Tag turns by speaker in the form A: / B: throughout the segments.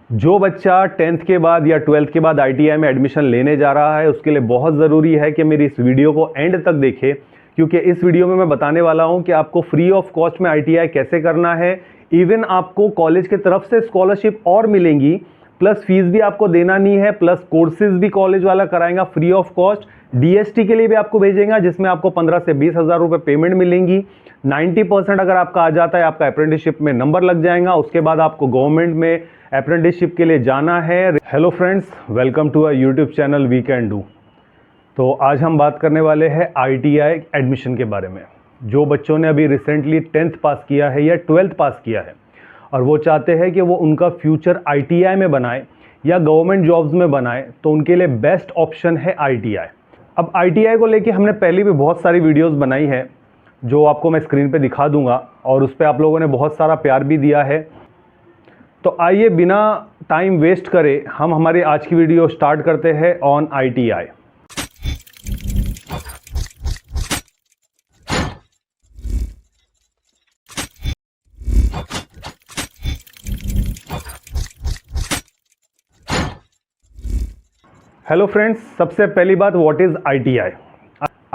A: जो बच्चा 10th के बाद या 12th के बाद ITI में एडमिशन लेने जा रहा है उसके लिए बहुत ज़रूरी है कि मेरी इस वीडियो को एंड तक देखे, क्योंकि इस वीडियो में मैं बताने वाला हूं कि आपको फ्री ऑफ कॉस्ट में ITI कैसे करना है। इवन आपको कॉलेज की तरफ से स्कॉलरशिप और मिलेंगी, प्लस फीस भी आपको देना नहीं है, प्लस कोर्सेज भी कॉलेज वाला कराएगा फ्री ऑफ कॉस्ट। DST के लिए भी आपको भेजेगा जिसमें आपको 15 से 20 हज़ार रुपये पेमेंट मिलेंगी। 90% अगर आपका आ जाता है आपका अप्रेंटिसशिप में नंबर लग जाएगा। उसके बाद आपको गवर्नमेंट में अप्रेंटिसशिप के लिए जाना है। Hello friends, welcome to our YouTube channel we can do. तो आज हम बात करने वाले हैं ITI एडमिशन के बारे में। जो बच्चों ने अभी रिसेंटली 10th पास किया है या 12th पास किया है और वो चाहते हैं कि वो उनका फ्यूचर ITI में बनाए या गवर्नमेंट जॉब्स में बनाए, तो उनके लिए बेस्ट ऑप्शन है ITI। अब ITI को लेके हमने पहले भी बहुत सारी वीडियोस बनाई है जो आपको मैं स्क्रीन पे दिखा दूंगा, और उस पर आप लोगों ने बहुत सारा प्यार भी दिया है। तो आइए बिना टाइम वेस्ट करे हम हमारी आज की वीडियो स्टार्ट करते हैं ऑन ITI। हेलो फ्रेंड्स, सबसे पहली बात, व्हाट इज़ ITI?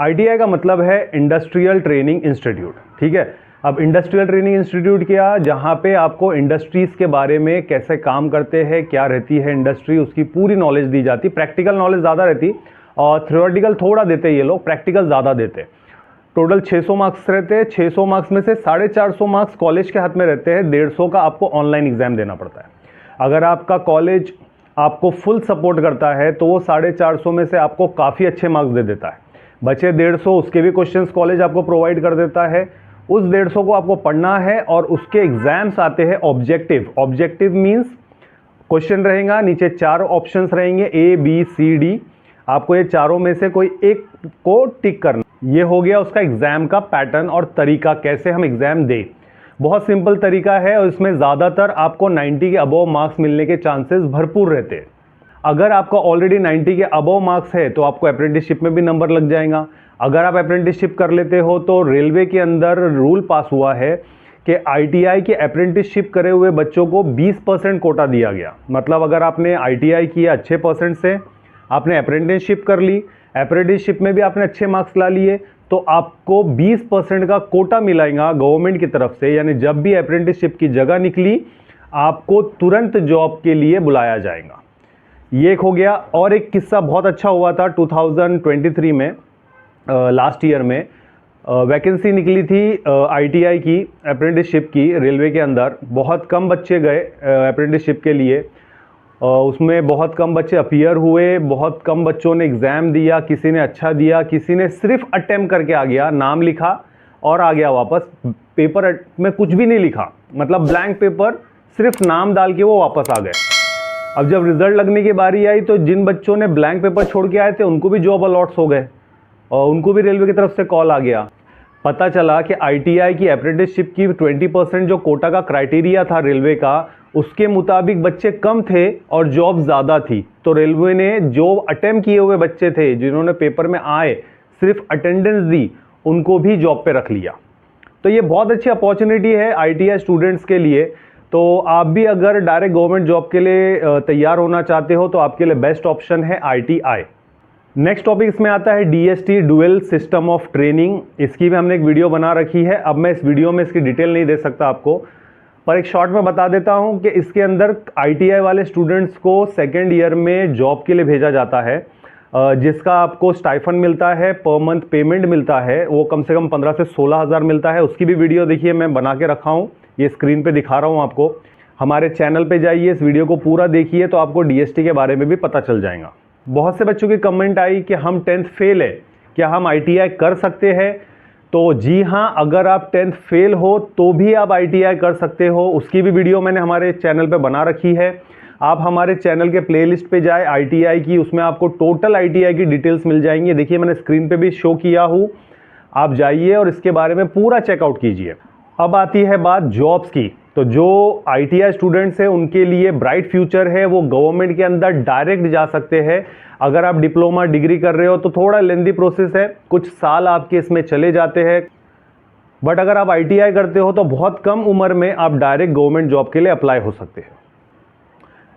A: ITI का मतलब है इंडस्ट्रियल ट्रेनिंग इंस्टीट्यूट। ठीक है, अब इंडस्ट्रियल ट्रेनिंग इंस्टीट्यूट क्या, जहाँ पे आपको इंडस्ट्रीज़ के बारे में कैसे काम करते हैं, क्या रहती है इंडस्ट्री, उसकी पूरी नॉलेज दी जाती। प्रैक्टिकल नॉलेज ज़्यादा रहती और थ्योरेटिकल थोड़ा देते ये लोग, प्रैक्टिकल ज़्यादा देते। टोटल 600 मार्क्स रहते हैं। 600 मार्क्स में से 450 मार्क्स कॉलेज के हाथ में रहते हैं, 150 का आपको ऑनलाइन एग्जाम देना पड़ता है। अगर आपका कॉलेज आपको फुल सपोर्ट करता है तो वो 450 में से आपको काफ़ी अच्छे मार्क्स दे देता है। बचे 150, उसके भी क्वेश्चंस कॉलेज आपको प्रोवाइड कर देता है। उस 150 को आपको पढ़ना है और उसके एग्जाम्स आते हैं ऑब्जेक्टिव। ऑब्जेक्टिव मीन्स क्वेश्चन रहेगा, नीचे 4 ऑप्शंस रहेंगे A B C D। आपको ये चारों में से कोई एक को टिक करना। ये हो गया उसका एग्जाम का पैटर्न और तरीका, कैसे हम एग्जाम दें। बहुत सिंपल तरीका है और इसमें ज़्यादातर आपको 90 के अबव मार्क्स मिलने के चांसेस भरपूर रहते हैं। अगर आपका ऑलरेडी 90 के अबव मार्क्स है तो आपको अप्रेंटिसशिप में भी नंबर लग जाएगा। अगर आप अप्रेंटिसशिप कर लेते हो तो रेलवे के अंदर रूल पास हुआ है कि ITI के अप्रेंटिसशिप करे हुए बच्चों को 20% कोटा दिया गया। मतलब अगर आपने ITI किया अच्छे परसेंट से, आपने अप्रेंटिसशिप कर ली, अप्रेंटिसशिप में भी आपने अच्छे मार्क्स ला लिए, तो आपको 20% का कोटा मिलेगा गवर्नमेंट की तरफ से। यानी जब भी अप्रेंटिसशिप की जगह निकली आपको तुरंत जॉब के लिए बुलाया जाएगा। ये एक हो गया। और एक किस्सा बहुत अच्छा हुआ था 2023 में, लास्ट ईयर में वैकेंसी निकली थी ITI की अप्रेंटिसशिप की रेलवे के अंदर। बहुत कम बच्चे गए अप्रेंटिसशिप के लिए, उसमें बहुत कम बच्चे अपीयर हुए, बहुत कम बच्चों ने एग्ज़ाम दिया। किसी ने अच्छा दिया, किसी ने सिर्फ अटेम्प्ट करके आ गया, नाम लिखा और आ गया वापस। पेपर में कुछ भी नहीं लिखा, मतलब ब्लैंक पेपर, सिर्फ नाम डाल के वो वापस आ गए। अब जब रिजल्ट लगने की बारी आई तो जिन बच्चों ने ब्लैंक पेपर छोड़ के आए थे उनको भी जॉब अलॉट्स हो गए और उनको भी रेलवे की तरफ से कॉल आ गया। पता चला कि ITI की अप्रेंटिसशिप की 20% जो कोटा का क्राइटेरिया था रेलवे का, उसके मुताबिक बच्चे कम थे और जॉब ज़्यादा थी। तो रेलवे ने जो अटेम्प्ट किए हुए बच्चे थे, जिन्होंने पेपर में आए, सिर्फ अटेंडेंस दी, उनको भी जॉब पे रख लिया। तो ये बहुत अच्छी अपॉर्चुनिटी है ITI स्टूडेंट्स के लिए। तो आप भी अगर डायरेक्ट गवर्नमेंट जॉब के लिए तैयार होना चाहते हो तो आपके लिए बेस्ट ऑप्शन है ITI। नेक्स्ट टॉपिक इसमें आता है DST, dual system of training. इसकी भी हमने एक वीडियो बना रखी है। अब मैं इस वीडियो में इसकी डिटेल नहीं दे सकता आपको, पर एक शॉर्ट में बता देता हूं कि इसके अंदर ITI वाले स्टूडेंट्स को सेकेंड ईयर में जॉब के लिए भेजा जाता है, जिसका आपको स्टाइफन मिलता है, पर मंथ पेमेंट मिलता है, वो कम से कम 15 से 16 हज़ार मिलता है। उसकी भी वीडियो देखिए, मैं बना के रखा हूँ, ये स्क्रीन पे दिखा रहा हूँ आपको। हमारे चैनल पे जाइए, इस वीडियो को पूरा देखिए तो आपको DST के बारे में भी पता चल जाएगा। बहुत से बच्चों की कमेंट आई कि हम 10th फेल है, क्या हम ITI कर सकते हैं? तो जी हाँ, अगर आप 10th फेल हो तो भी आप ITI कर सकते हो। उसकी भी वीडियो मैंने हमारे चैनल पे बना रखी है। आप हमारे चैनल के प्लेलिस्ट पे जाए ITI की, उसमें आपको टोटल ITI की डिटेल्स मिल जाएंगी। देखिए मैंने स्क्रीन पे भी शो किया हूँ, आप जाइए और इसके बारे में पूरा चेकआउट कीजिए। अब आती है बात जॉब्स की। तो जो ITI स्टूडेंट्स हैं उनके लिए ब्राइट फ्यूचर है, वो गवर्नमेंट के अंदर डायरेक्ट जा सकते हैं। अगर आप डिप्लोमा डिग्री कर रहे हो तो थोड़ा लेंदी प्रोसेस है, कुछ साल आपके इसमें चले जाते हैं। बट अगर आप ITI करते हो तो बहुत कम उम्र में आप डायरेक्ट गवर्नमेंट जॉब के लिए अप्लाई हो सकते हैं।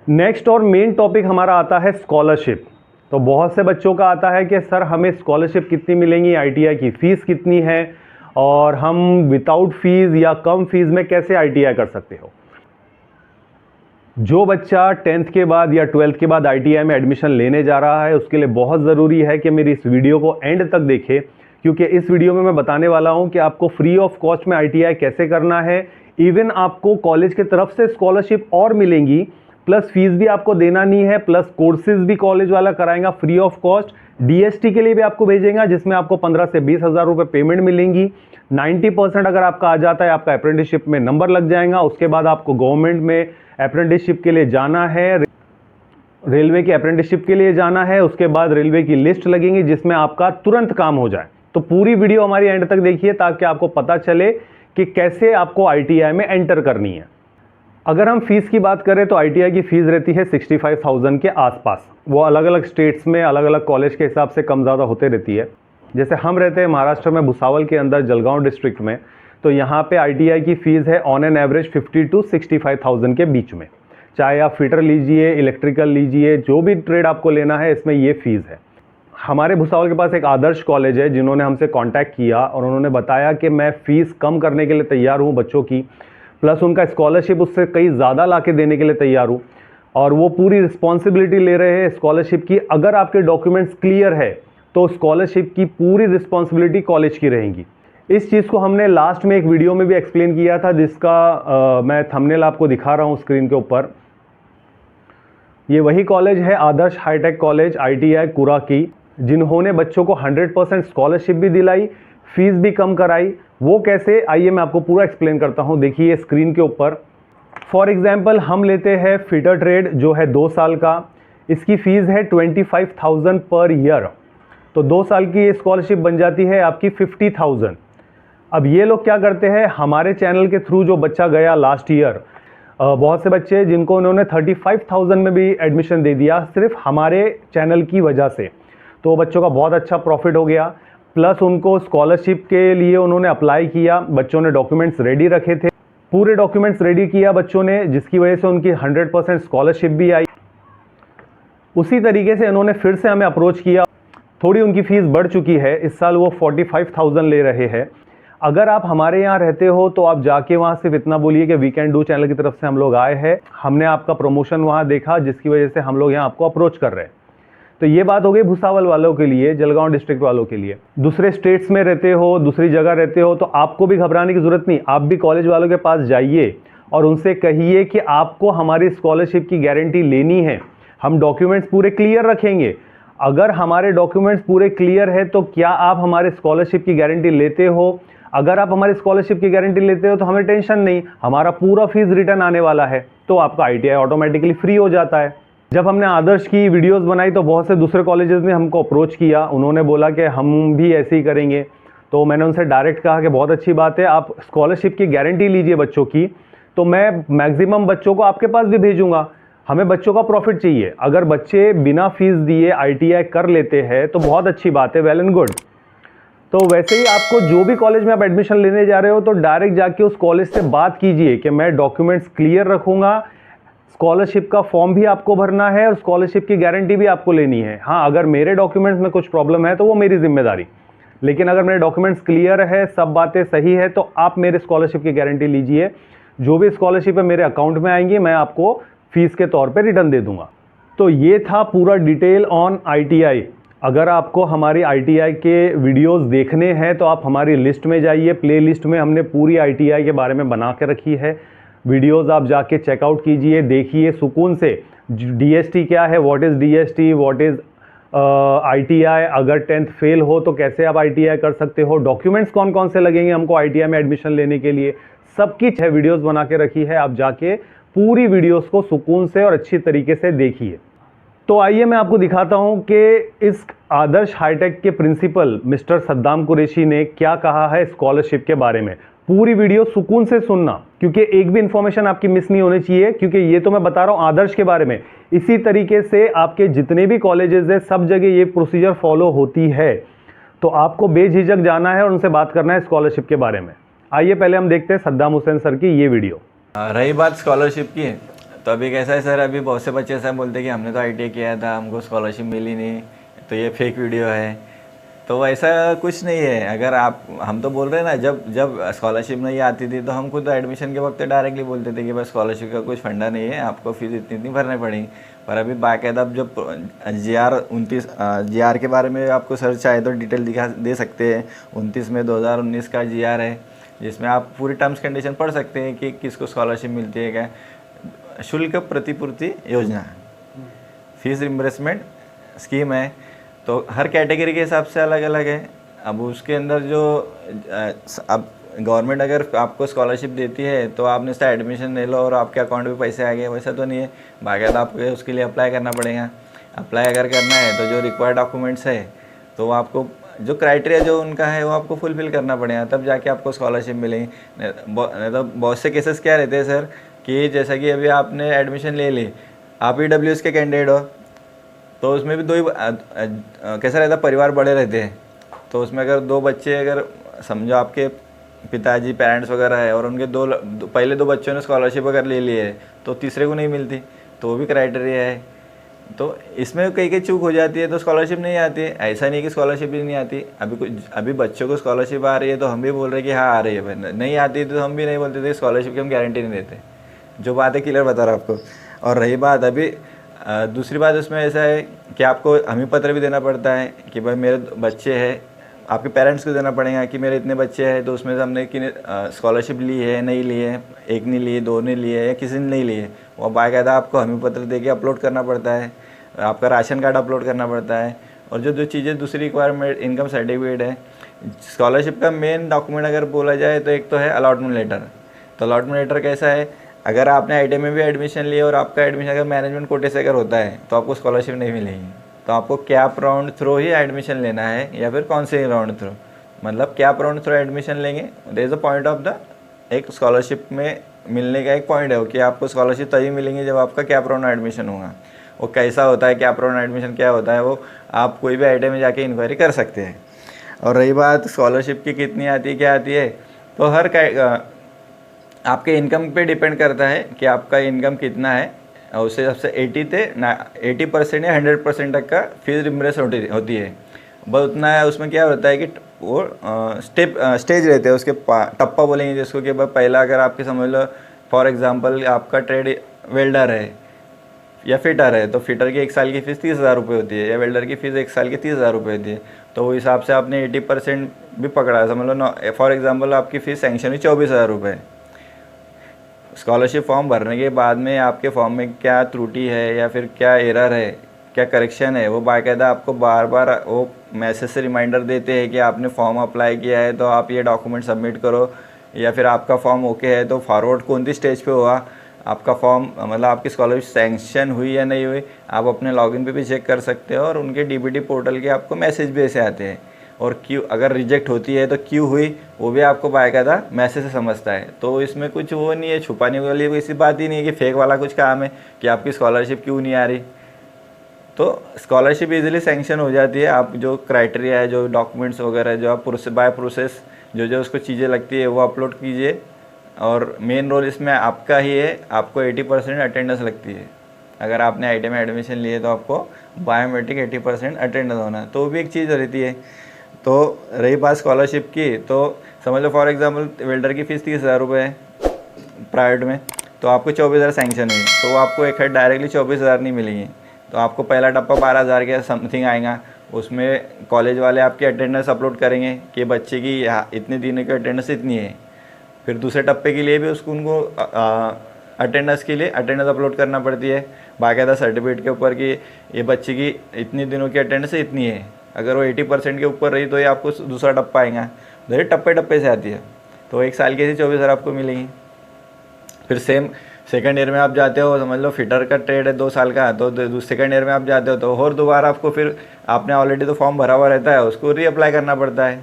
A: नेक्स्ट और मेन टॉपिक हमारा आता है स्कॉलरशिप। तो बहुत से बच्चों का आता है कि सर हमें स्कॉलरशिप कितनी मिलेंगी, आईटीआई की फ़ीस कितनी है और हम विदाउट फीस या कम फीस में कैसे आईटीआई कर सकते हो। जो बच्चा 10th के बाद या 12th के बाद आईटीआई में एडमिशन लेने जा रहा है उसके लिए बहुत ज़रूरी है कि मेरी इस वीडियो को एंड तक देखे, क्योंकि इस वीडियो में मैं बताने वाला हूं कि आपको फ्री ऑफ कॉस्ट में आईटीआई कैसे करना है। इवन आपको कॉलेज की तरफ से स्कॉलरशिप और मिलेंगी, प्लस फीस भी आपको देना नहीं है, प्लस कोर्सेज भी कॉलेज वाला कराएगा फ्री ऑफ कॉस्ट। डीएसटी के लिए भी आपको भेजेगा जिसमें आपको 15 से 20 हज़ार रुपये पेमेंट मिलेंगी। 90% अगर आपका आ जाता है आपका अप्रेंटिसशिप में नंबर लग जाएगा। उसके बाद आपको गवर्नमेंट में अप्रेंटिसशिप के लिए जाना है, रेलवे की अप्रेंटिसशिप के लिए जाना है, उसके बाद रेलवे की लिस्ट लगेंगी जिसमें आपका तुरंत काम हो जाए। तो पूरी वीडियो हमारी एंड तक देखिए ताकि आपको पता चले कि कैसे आपको आईटीआई में एंटर करनी है। अगर हम फीस की बात करें तो आईटीआई की फ़ीस रहती है 65,000 के आसपास। वो अलग अलग स्टेट्स में अलग अलग कॉलेज के हिसाब से कम ज़्यादा होते रहती है। जैसे हम रहते हैं महाराष्ट्र में भुसावल के अंदर जलगांव डिस्ट्रिक्ट में, तो यहाँ पे आईटीआई की फ़ीस है ऑन एन एवरेज 50 to 65,000 के बीच में। चाहे आप फिटर लीजिए, इलेक्ट्रिकल लीजिए, जो भी ट्रेड आपको लेना है इसमें ये फ़ीस है। हमारे भुसावल के पास एक आदर्श कॉलेज है जिन्होंने हमसे कांटेक्ट किया और उन्होंने बताया कि मैं फ़ीस कम करने के लिए तैयार हूँ बच्चों की, प्लस उनका स्कॉलरशिप उससे कई ज़्यादा ला के देने के लिए तैयार हूँ और वो पूरी रिस्पॉन्सिबिलिटी ले रहे हैं स्कॉलरशिप की। अगर आपके डॉक्यूमेंट्स क्लियर है तो स्कॉलरशिप की पूरी रिस्पॉन्सिबिलिटी कॉलेज की रहेगी। इस चीज़ को हमने लास्ट में एक वीडियो में भी एक्सप्लेन किया था जिसका मैं थंबनेल आपको दिखा रहा हूँ स्क्रीन के ऊपर। ये वही कॉलेज है आदर्श हाईटेक कॉलेज आईटीआई कुरा की, जिन्होंने बच्चों को 100% स्कॉलरशिप भी दिलाई, फीस भी कम कराई। वो कैसे, आइए मैं आपको पूरा एक्सप्लेन करता हूँ। देखिए स्क्रीन के ऊपर फॉर एग्जांपल हम लेते हैं फिटर ट्रेड जो है 2 साल का, इसकी फ़ीस है 25,000 पर ईयर। तो 2 साल की ये स्कॉलरशिप बन जाती है आपकी 50,000। अब ये लोग क्या करते हैं, हमारे चैनल के थ्रू जो बच्चा गया लास्ट ईयर, बहुत से बच्चे जिनको उन्होंने 35,000 में भी एडमिशन दे दिया सिर्फ हमारे चैनल की वजह से, तो बच्चों का बहुत अच्छा प्रॉफिट हो गया। प्लस उनको स्कॉलरशिप के लिए उन्होंने अप्लाई किया, बच्चों ने डॉक्यूमेंट्स रेडी रखे थे, पूरे डॉक्यूमेंट्स रेडी किया बच्चों ने, जिसकी वजह से उनकी 100% स्कॉलरशिप भी आई। उसी तरीके से इन्होंने फिर से हमें अप्रोच किया, थोड़ी उनकी फ़ीस बढ़ चुकी है, इस साल वो 45,000 ले रहे हैं। अगर आप हमारे यहाँ रहते हो तो आप जाके वहाँ सिर्फ इतना बोलिए कि वी कैन डू चैनल की तरफ से हम लोग आए हैं, हमने आपका प्रमोशन वहाँ देखा जिसकी वजह से हम लोग यहाँ आपको अप्रोच कर रहे हैं। तो ये बात हो गई भुसावल वालों के लिए, जलगांव डिस्ट्रिक्ट वालों के लिए। दूसरे स्टेट्स में रहते हो, दूसरी जगह रहते हो, तो आपको भी घबराने की ज़रूरत नहीं। आप भी कॉलेज वालों के पास जाइए और उनसे कहिए कि आपको हमारी स्कॉलरशिप की गारंटी लेनी है, हम डॉक्यूमेंट्स पूरे क्लियर रखेंगे। अगर हमारे डॉक्यूमेंट्स पूरे क्लियर है तो क्या आप हमारे स्कॉलरशिप की गारंटी लेते हो? अगर आप हमारी स्कॉलरशिप की गारंटी लेते हो तो हमें टेंशन नहीं, हमारा पूरा फीस रिटर्न आने वाला है, तो आपका आईटीआई ऑटोमेटिकली फ्री हो जाता है। जब हमने आदर्श की वीडियोस बनाई तो बहुत से दूसरे कॉलेजेस ने हमको अप्रोच किया, उन्होंने बोला कि हम भी ऐसे ही करेंगे। तो मैंने उनसे डायरेक्ट कहा कि बहुत अच्छी बात है, आप स्कॉलरशिप की गारंटी लीजिए बच्चों की, तो मैं मैक्सिमम बच्चों को आपके पास भी भेजूंगा। हमें बच्चों का प्रॉफिट चाहिए। अगर बच्चे बिना फीस दिए आईटीआई कर लेते हैं तो बहुत अच्छी बात है, वेल एंड गुड। तो वैसे ही आपको जो भी कॉलेज में आप एडमिशन लेने जा रहे हो तो डायरेक्ट जाके उस कॉलेज से बात कीजिए कि मैं डॉक्यूमेंट्स क्लियर रखूंगा, स्कॉलरशिप का फॉर्म भी आपको भरना है और स्कॉलरशिप की गारंटी भी आपको लेनी है। हाँ, अगर मेरे डॉक्यूमेंट्स में कुछ प्रॉब्लम है तो वो मेरी जिम्मेदारी, लेकिन अगर मेरे डॉक्यूमेंट्स क्लियर है, सब बातें सही है, तो आप मेरे स्कॉलरशिप की गारंटी लीजिए। जो भी स्कॉलरशिप है मेरे अकाउंट में आएंगी, मैं आपको फीस के तौर पे रिटर्न दे दूंगा। तो ये था पूरा डिटेल ऑन आईटीआई। अगर आपको हमारी आईटीआई के वीडियोस देखने हैं तो आप हमारी लिस्ट में जाइए, प्ले लिस्ट में हमने पूरी आईटीआई के बारे में बना के रखी है। वीडियोस आप जाके चेकआउट कीजिए, देखिए सुकून से। डीएसटी क्या है, what is DST, what is ITI, अगर 10th फेल हो तो कैसे आप आईटीआई कर सकते हो, डॉक्यूमेंट्स कौन कौन से लगेंगे हमको आईटीआई में एडमिशन लेने के लिए, सबकी 6 वीडियोस बना के रखी है। आप जाके पूरी वीडियोस को सुकून से और अच्छी तरीके से देखिए। तो आइए मैं आपको दिखाता हूं कि इस आदर्श हाईटेक के प्रिंसिपल मिस्टर सद्दाम कुरैशी ने क्या कहा है स्कॉलरशिप के बारे में। पूरी वीडियो सुकून से सुनना, क्योंकि एक भी इंफॉर्मेशन आपकी मिस नहीं होनी चाहिए, क्योंकि ये तो मैं बता रहा हूं आदर्श के बारे में। इसी तरीके से आपके जितने भी कॉलेजेस है सब जगह ये प्रोसीजर फॉलो होती है। तो आपको बेझिझक जाना है और उनसे बात करना है स्कॉलरशिप के बारे में। आइए पहले हम देखते हैं सद्दाम हुसैन सर की ये वीडियो।
B: रही बात स्कॉलरशिप की, तो अभी कैसा है सर, अभी बहुत से बच्चे ऐसा बोलते हैं कि हमने तो आईटीआई किया था, हमको स्कॉलरशिप मिली नहीं, तो ये फेक वीडियो है। तो ऐसा कुछ नहीं है। अगर आप, हम तो बोल रहे हैं ना, जब जब स्कॉलरशिप नहीं आती थी तो हम खुद एडमिशन के वक्त डायरेक्टली बोलते थे कि बस स्कॉलरशिप का कुछ फंडा नहीं है, आपको फीस इतनी इतनी भरनी पड़ेगी। पर अभी बाकायदा अब जब GR के बारे में आपको सर चाहे तो डिटेल दिखा दे सकते हैं। 29 में 2019 का GR है, जिसमें आप पूरी टर्म्स कंडीशन पढ़ सकते हैं कि किसको स्कॉलरशिप मिलती है, क्या शुल्क प्रतिपूर्ति योजना, फीस रिम्बर्समेंट स्कीम है। तो हर कैटेगरी के हिसाब से अलग अलग है। अब उसके अंदर जो अब गवर्नमेंट अगर आपको स्कॉलरशिप देती है तो आपने इसका एडमिशन ले लो और आपके अकाउंट में पैसे आ गए, वैसा तो नहीं है। बाकायदा आपको उसके लिए अप्लाई करना पड़ेगा। अप्लाई अगर करना है तो जो रिक्वायर्ड डॉक्यूमेंट्स है, तो आपको जो क्राइटेरिया जो उनका है वो आपको फुलफिल करना पड़ेगा, तब जाके आपको स्कॉलरशिप मिलेगी। नहीं तो बहुत से केसेस क्या रहते हैं सर, कि जैसा कि अभी आपने एडमिशन ले ली, आप EWS के कैंडिडेट हो, तो उसमें भी दो ही कैसा रहता है, परिवार बड़े रहते हैं। तो उसमें अगर 2 बच्चे, अगर समझो आपके पिताजी पेरेंट्स वगैरह है और उनके पहले 2 बच्चों ने स्कॉलरशिप अगर ले ली है, तो तीसरे को नहीं मिलती, तो वो भी क्राइटेरिया है। तो इसमें कई कई चूक हो जाती है, तो स्कॉलरशिप नहीं आती है। ऐसा नहीं कि स्कॉलरशिप भी नहीं आती। अभी बच्चों को स्कॉलरशिप आ रही है तो हम भी बोल रहे हैं कि हाँ आ रही है, नहीं आती है तो हम भी नहीं बोलते थे स्कॉलरशिप की हम गारंटी नहीं देते। जो बात है क्लियर बता रहा हूँ आपको। और रही बात अभी दूसरी बात, उसमें ऐसा है कि आपको हमें पत्र भी देना पड़ता है कि भाई मेरे बच्चे हैं, आपके पेरेंट्स को देना पड़ेगा कि मेरे इतने बच्चे हैं। तो उसमें से हमने कि स्कॉलरशिप ली है, नहीं ली है, एक नहीं लिए, 2 ने लिए या किसी ने नहीं लिए, वो बाकायदा आपको हमें पत्र दे के अपलोड करना पड़ता है। आपका राशन कार्ड अपलोड करना पड़ता है। और जो जो चीज़ें दूसरी रिक्वायरमेंट, इनकम सर्टिफिकेट है। स्कॉलरशिप का मेन डॉक्यूमेंट अगर बोला जाए तो एक तो है अलॉटमेंट लेटर। तो अलॉटमेंट लेटर कैसा है, अगर आपने IIT में भी एडमिशन लिया और आपका एडमिशन अगर मैनेजमेंट कोटे से अगर होता है तो आपको स्कॉलरशिप नहीं मिलेगी। तो आपको कैप राउंड थ्रू ही एडमिशन लेना है, या फिर कौन से राउंड थ्रू, मतलब कैप राउंड थ्रू एडमिशन लेंगे। There is a point of the, एक स्कॉलरशिप में मिलने का एक पॉइंट है कि आपको स्कॉलरशिप तभी मिलेंगी जब आपका कैप राउंड एडमिशन होगा। वो कैसा होता है कैप राउंड एडमिशन, क्या होता है, वो आप कोई भी IIT में जाके इंक्वायरी कर सकते हैं। और रही बात स्कॉलरशिप की कितनी आती है, क्या आती है, तो आपके इनकम पे डिपेंड करता है कि आपका इनकम कितना है। और उससे सबसे 80% या 100% तक का फीस रिम्बर्स होती है। बस उतना है। उसमें क्या होता है कि वो स्टेज रहते हैं उसके, टप्पा बोलेंगे जिसको, कि पहला अगर आपके समझ लो फॉर एग्जांपल आपका ट्रेड वेल्डर है या फिटर है, तो फिटर की 1 साल की फ़ीस 30,000 रुपये होती है, या वेल्डर की फ़ीस 1 साल की 30,000 रुपये होती है। तो वो हिसाब से आपने 80% भी पकड़ा, समझ लो ना। फॉर एग्जांपल आपकी फ़ीस सैंक्शन हुई 24,000 रुपये। स्कॉलरशिप फॉर्म भरने के बाद में आपके फॉर्म में क्या त्रुटि है या फिर क्या एरर है, क्या करेक्शन है, वो बाकायदा आपको बार बार वो मैसेज से रिमाइंडर देते हैं कि आपने फॉर्म अप्लाई किया है तो आप ये डॉक्यूमेंट सबमिट करो, या फिर आपका फॉर्म ओके है तो फॉरवर्ड कौन सी स्टेज पे हुआ आपका फॉर्म, मतलब आपकी स्कॉलरशिप सैंक्शन हुई या नहीं हुई, आप अपने लॉगिन पे भी चेक कर सकते हो। और उनके DBT पोर्टल के आपको मैसेज भी ऐसे आते हैं। और क्यों अगर रिजेक्ट होती है तो क्यों हुई, वो भी आपको बाकायदा मैसेज से समझता है। तो इसमें कुछ वो नहीं है, छुपाने वाली कोई बात ही नहीं है कि फेक वाला कुछ काम है कि आपकी स्कॉलरशिप क्यों नहीं आ रही। तो स्कॉलरशिप इजीली सैंक्शन हो जाती है। आप जो क्राइटेरिया है, जो डॉक्यूमेंट्स वगैरह जो आप बाय प्रोसेस जो जो उसको चीज़ें लगती है वो अपलोड कीजिए। और मेन रोल इसमें आपका ही है, आपको 80% अटेंडेंस लगती है। अगर आपने IIT में एडमिशन लिए तो आपको बायोमेट्रिक 80% अटेंडेंस होना है, तो वो भी एक चीज़ रहती है। तो रही बात स्कॉलरशिप की, तो समझ लो फॉर एग्जांपल वेल्डर की फ़ीस 30,000 रुपये है प्राइवेट में, तो आपको 24,000 सैंक्शन हुई, तो आपको एक है डायरेक्टली 24,000 नहीं मिलेंगी। तो आपको पहला टप्पा 12,000 के समथिंग आएगा। उसमें कॉलेज वाले आपकी अटेंडेंस अपलोड करेंगे कि बच्चे की इतने दिनों की अटेंडेंस इतनी है। फिर दूसरे टप्पे के लिए भी उनको अटेंडेंस के लिए अटेंडेंस अपलोड करना पड़ती है बाकायदा सर्टिफिकेट के ऊपर कि ये बच्चे की इतने दिनों की अटेंडेंस इतनी है। अगर वो 80% के ऊपर रही तो ये आपको दूसरा टप्पा आएगा। तो ये टप्पे टप्पे से आती है। तो 1 साल की ऐसी 24,000 आपको मिलेंगी। फिर सेम सेकंड ईयर में आप जाते हो, समझ लो फिटर का ट्रेड है 2 साल का, तो सेकंड ईयर में आप जाते हो तो और दोबारा आपको, फिर आपने ऑलरेडी तो फॉर्म भरा हुआ रहता है, उसको रीअप्लाई करना पड़ता है।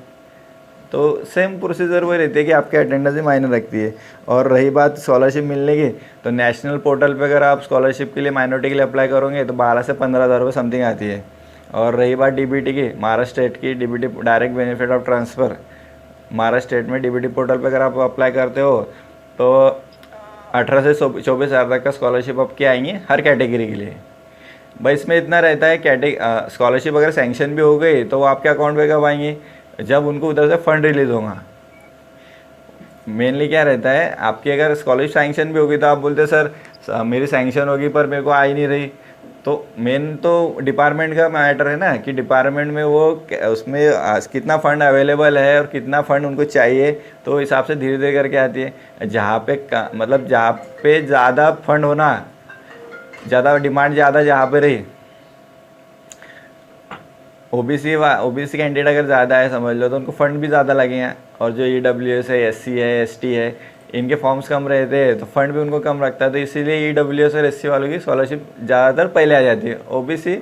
B: तो सेम प्रोसीजर वही रहती है कि आपके अटेंडेंस ही मायने रखती है। और रही बात स्कॉलरशिप मिलने की, तो नेशनल पोर्टल पे अगर आप स्कॉलरशिप के लिए माइनॉरिटी के लिए अप्लाई करोगे तो 12 से 15,000 रुपये समथिंग आती है। और रही बात DBT की, महाराष्ट्र स्टेट की DBT direct benefit of transfer, Maharashtra state में DBT पोर्टल पे अगर आप अप्लाई करते हो तो 18 से 24 हज़ार तक का स्कॉलरशिप आपके आएंगे हर कैटेगरी के लिए। भाई इसमें इतना रहता है स्कॉलरशिप अगर सैंक्शन भी हो गई तो वो आपके अकाउंट में कब आएंगे, जब उनको उधर से फंड रिलीज़ होगा। मेनली क्या रहता है, आपकी अगर स्कॉलरशिप सैंक्शन भी होगी तो आप बोलते सर मेरी सैंक्शन होगी पर मेरे को आ ही नहीं रही। तो मेन तो डिपार्टमेंट का मैटर है ना कि डिपार्टमेंट में वो उसमें कितना फ़ंड अवेलेबल है और कितना फ़ंड उनको चाहिए, तो हिसाब से धीरे धीरे करके आती है। जहाँ पे मतलब जहाँ पे ज़्यादा फंड होना, ज़्यादा डिमांड ज़्यादा जहाँ पे रही, ओबीसी कैंडिडेट अगर ज़्यादा है समझ लो तो उनको फ़ंड भी ज़्यादा लगे हैं। और जो EWS है, SC है, ST है, इनके फॉर्म्स कम रहते हैं तो फंड भी उनको कम रखता है। तो इसीलिए EWS और SC वालों की स्कॉलरशिप ज़्यादातर पहले आ जाती है। OBC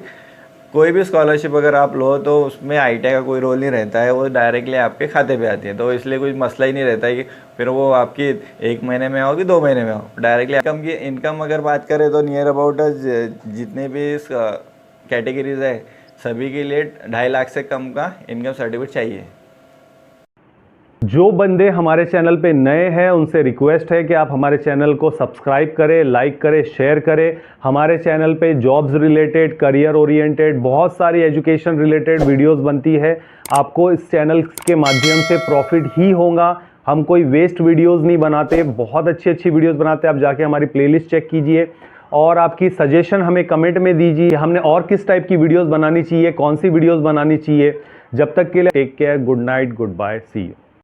B: कोई भी स्कॉलरशिप अगर आप लो तो उसमें ITI का कोई रोल नहीं रहता है, वो डायरेक्टली आपके खाते पे आती है। तो इसलिए कोई मसला ही नहीं रहता है कि फिर वो आपकी 1 महीने में आओ कि 2 महीने में आओ, डायरेक्टली इनकम अगर बात करें तो नियर अबाउट जितने भी कैटेगरीज है सभी के लिए 2.5 लाख से कम का इनकम सर्टिफिकेट चाहिए।
A: जो बंदे हमारे चैनल पे नए हैं उनसे रिक्वेस्ट है कि आप हमारे चैनल को सब्सक्राइब करें, लाइक करें, शेयर करें। हमारे चैनल पे जॉब्स रिलेटेड, करियर ओरिएंटेड बहुत सारी एजुकेशन रिलेटेड वीडियोस बनती है। आपको इस चैनल के माध्यम से प्रॉफिट ही होगा। हम कोई वेस्ट वीडियोस नहीं बनाते, बहुत अच्छी अच्छी वीडियोस बनाते हैं। आप जाके हमारी प्लेलिस्ट चेक कीजिए और आपकी सजेशन हमें कमेंट में दीजिए, हमने और किस टाइप की वीडियोस बनानी चाहिए, कौन सी वीडियोस बनानी चाहिए। जब तक के लिए take care, good night, goodbye, see you.